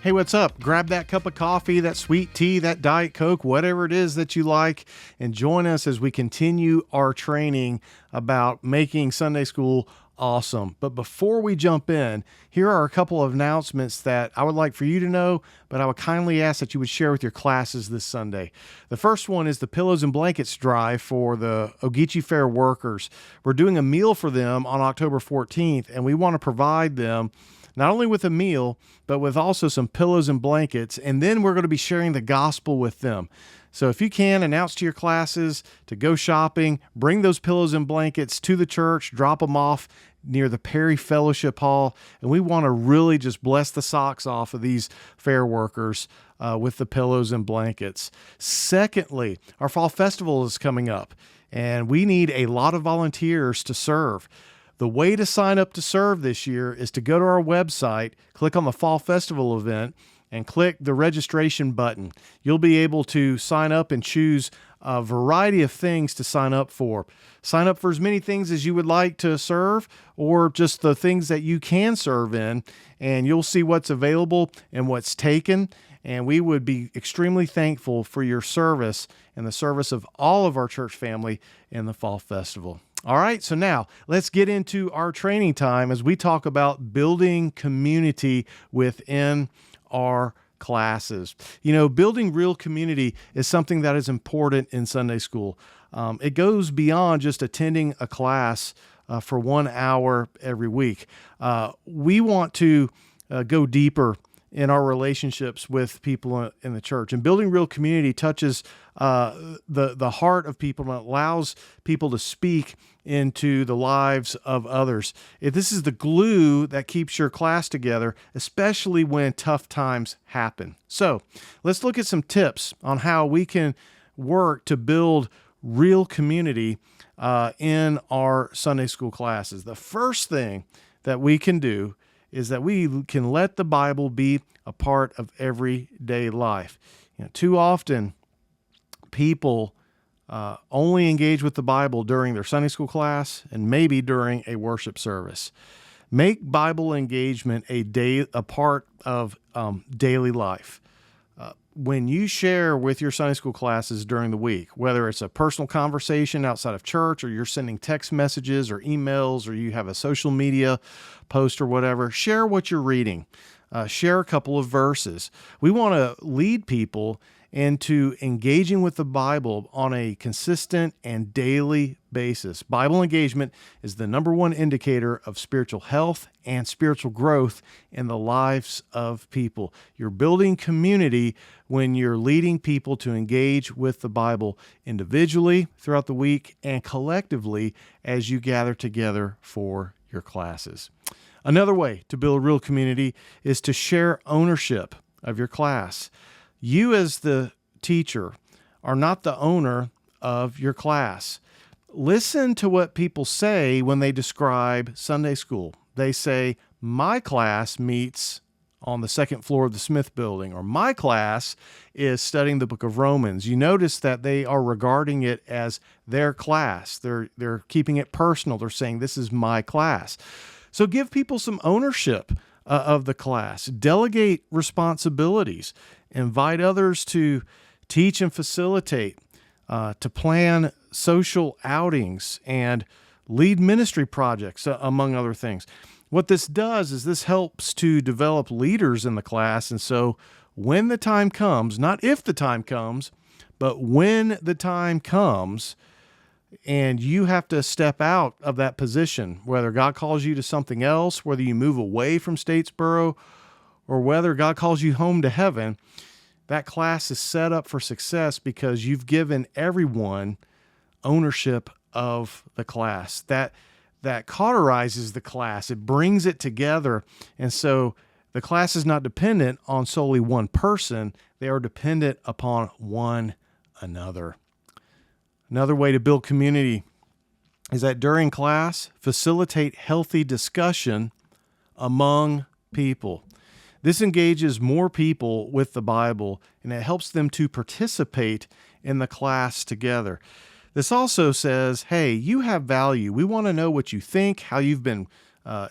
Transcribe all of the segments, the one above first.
Hey, what's up? Grab that cup of coffee, that sweet tea, that Diet Coke, whatever it is that you like, and join us as we continue our training about making Sunday school awesome. But before we jump in, here are a couple of announcements that I would like for you to know, but I would kindly ask that you would share with your classes this Sunday. The first one is the Pillows and Blankets drive for the Ogeechee Fair workers. We're doing a meal for them on October 14th, and we want to provide them not only with a meal, but with also some pillows and blankets. And then we're going to be sharing the gospel with them. So if you can, announce to your classes to go shopping, bring those pillows and blankets to the church, drop them off near the Perry Fellowship Hall. And we want to really just bless the socks off of these fair workers with the pillows and blankets. Secondly, our fall festival is coming up, and we need a lot of volunteers to serve. The way to sign up to serve this year is to go to our website, click on the Fall Festival event, and click the registration button. You'll be able to sign up and choose a variety of things to sign up for. Sign up for as many things as you would like to serve, or just the things that you can serve in, and you'll see what's available and what's taken. And we would be extremely thankful for your service and the service of all of our church family in the Fall Festival. All right, so now let's get into our training time as we talk about building community within our classes. You know, building real community is something that is important in Sunday school. It goes beyond just attending a class for 1 hour every week. We want to go deeper in our relationships with people in the church. And building real community touches the heart of people and allows people to speak into the lives of others. This is the glue that keeps your class together, especially when tough times happen. So let's look at some tips on how we can work to build real community in our Sunday school classes. The first thing that we can do is that we can let the Bible be a part of everyday life. You know, too often, people only engage with the Bible during their Sunday school class and maybe during a worship service. Make Bible engagement a part of daily life. When you share with your Sunday school classes during the week, whether it's a personal conversation outside of church, or you're sending text messages or emails, or you have a social media post or whatever, share what you're reading. Share a couple of verses. We want to lead people into engaging with the Bible on a consistent and daily basis. Bible engagement is the number one indicator of spiritual health and spiritual growth in the lives of people. You're building community when you're leading people to engage with the Bible individually throughout the week and collectively as you gather together for your classes. Another way to build a real community is to share ownership of your class. You as the teacher are not the owner of your class. Listen to what people say when they describe Sunday school. They say, my class meets on the second floor of the Smith Building, or my class is studying the book of Romans. You notice that they are regarding it as their class. They're keeping it personal. They're saying, this is my class. So give people some ownership of the class. Delegate responsibilities. Invite others to teach and facilitate, to plan social outings and lead ministry projects, among other things. What this does is this helps to develop leaders in the class. And so when the time comes, not if the time comes, but when the time comes, and you have to step out of that position, whether God calls you to something else, whether you move away from Statesboro, or whether God calls you home to heaven, that class is set up for success because you've given everyone ownership of the class. That cauterizes the class. It brings it together. And so the class is not dependent on solely one person. They are dependent upon one another. Another way to build community is that during class, facilitate healthy discussion among people. This engages more people with the Bible, and it helps them to participate in the class together. This also says, hey, you have value. We want to know what you think, how you've been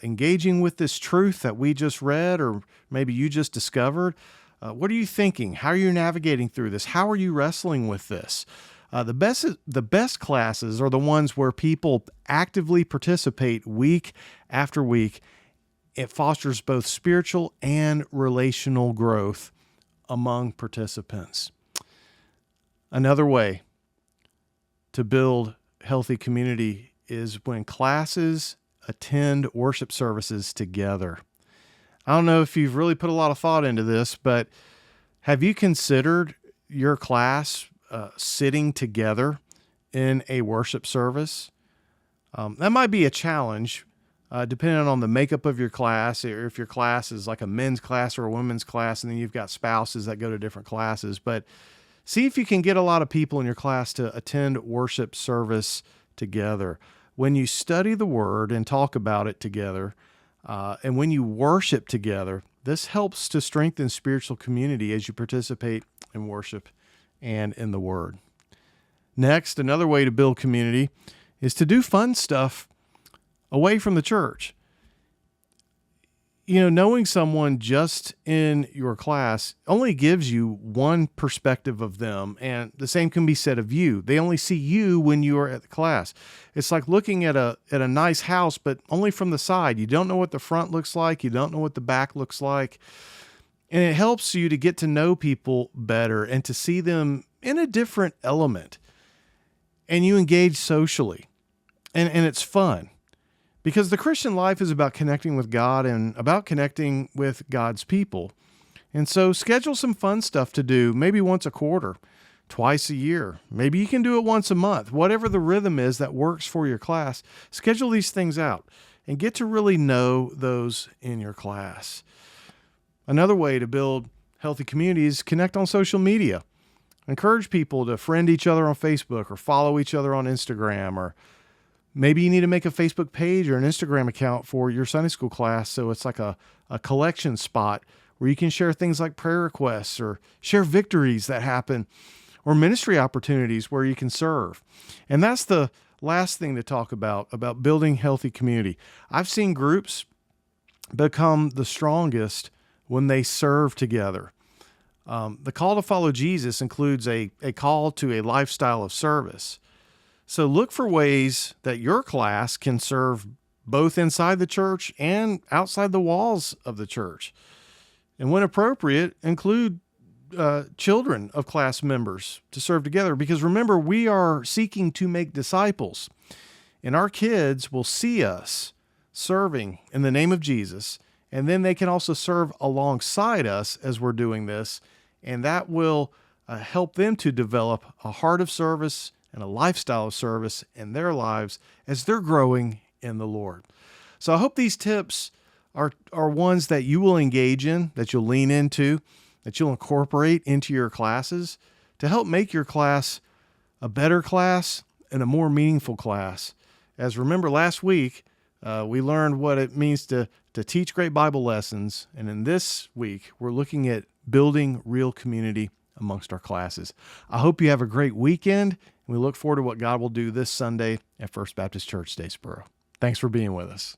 engaging with this truth that we just read, or maybe you just discovered? What are you thinking? How are you navigating through this? How are you wrestling with this? The best classes are the ones where people actively participate week after week. It fosters both spiritual and relational growth among participants. Another way to build healthy community is when classes attend worship services together. I don't know if you've really put a lot of thought into this, but have you considered your class sitting together in a worship service? That might be a challenge, depending on the makeup of your class, or if your class is like a men's class or a women's class, and then you've got spouses that go to different classes. But see if you can get a lot of people in your class to attend worship service together. When you study the Word and talk about it together, and when you worship together, this helps to strengthen spiritual community as you participate in worship and in the Word. Next, another way to build community is to do fun stuff away from the church. You know, knowing someone just in your class only gives you one perspective of them, and the same can be said of you. They only see you when you are at the class. It's like looking at a nice house, but only from the side. You don't know what the front looks like. You don't know what the back looks like. And it helps you to get to know people better and to see them in a different element. And you engage socially. And it's fun. Because the Christian life is about connecting with God and about connecting with God's people. And so schedule some fun stuff to do, maybe once a quarter, twice a year. Maybe you can do it once a month. Whatever the rhythm is that works for your class, schedule these things out and get to really know those in your class. Another way to build healthy communities is connect on social media. Encourage people to friend each other on Facebook or follow each other on Instagram, or maybe you need to make a Facebook page or an Instagram account for your Sunday school class, so it's like a collection spot where you can share things like prayer requests or share victories that happen, or ministry opportunities where you can serve. And that's the last thing to talk about building healthy community. I've seen groups become the strongest when they serve together. The call to follow Jesus includes a call to a lifestyle of service. So look for ways that your class can serve both inside the church and outside the walls of the church. And when appropriate, include children of class members to serve together. Because remember, we are seeking to make disciples. And our kids will see us serving in the name of Jesus. And then they can also serve alongside us as we're doing this. And that will help them to develop a heart of service and a lifestyle of service in their lives as they're growing in the Lord. So I hope these tips are ones that you will engage in, that you'll lean into, that you'll incorporate into your classes to help make your class a better class and a more meaningful class. As remember last week, we learned what it means to teach great Bible lessons. And in this week, we're looking at building real community amongst our classes. I hope you have a great weekend, and we look forward to what God will do this Sunday at First Baptist Church, Statesboro. Thanks for being with us.